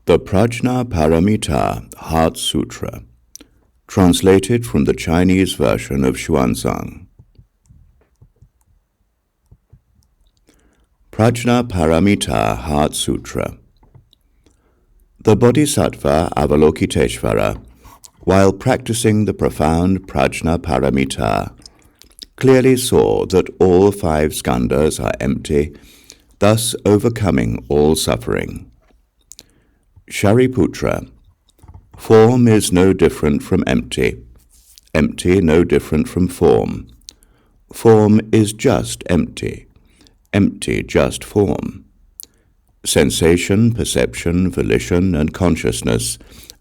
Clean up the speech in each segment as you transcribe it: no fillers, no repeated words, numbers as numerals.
The Prajna Paramita Heart Sutra, translated from the Chinese version of Xuanzang. Prajna Paramita Heart Sutra. The Bodhisattva Avalokiteśvara, while practicing the profound Prajna Paramita, clearly saw that all 5 skandhas are empty, thus overcoming all suffering. Śariputra. Form is no different from empty, empty no different from form. Form is just empty, empty just form. Sensation, perception, volition, and consciousness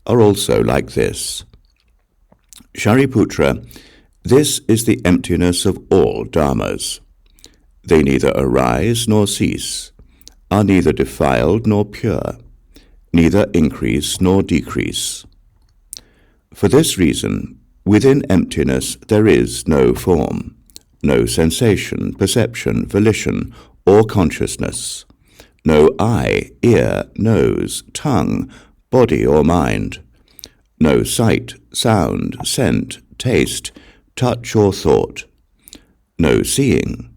are also like this. Śariputra, this is the emptiness of all dharmas. They neither arise nor cease, are neither defiled nor pure, neither increase nor decrease. For this reason, within emptiness there is no form, no sensation, perception, volition, or consciousness, no eye, ear, nose, tongue, body or mind, no sight, sound, scent, taste, touch or thought, no seeing,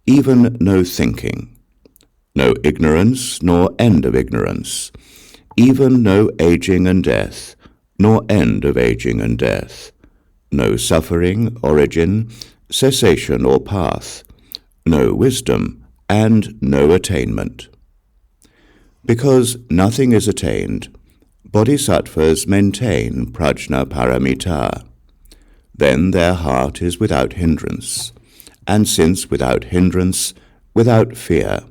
even no thinking, no ignorance nor end of ignorance, even no aging and death, nor end of aging and death, no suffering, origin, cessation or path, no wisdom, and no attainment. Because nothing is attained, bodhisattvas maintain Prajna Paramita. Then their heart is without hindrance, and since without hindrance, without fear,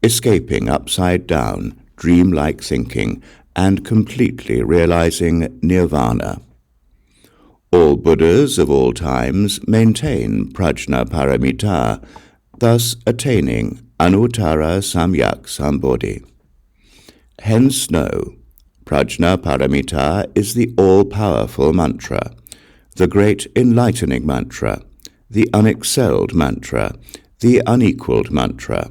escaping upside down, dream-like thinking, and completely realizing nirvana. All Buddhas of all times maintain Prajna Paramita, thus attaining Anuttara Samyak Sambodhi. Hence know, Prajna Paramita is the all-powerful mantra, the great enlightening mantra, the unexcelled mantra, the unequaled mantra,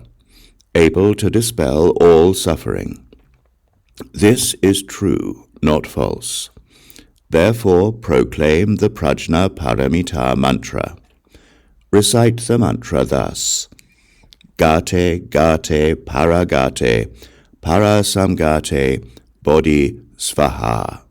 able to dispel all suffering. This is true, not false. Therefore proclaim the Prajna Paramita mantra. Recite the mantra thus: Gate, gate, paragate, parasamgate, bodhi svaha.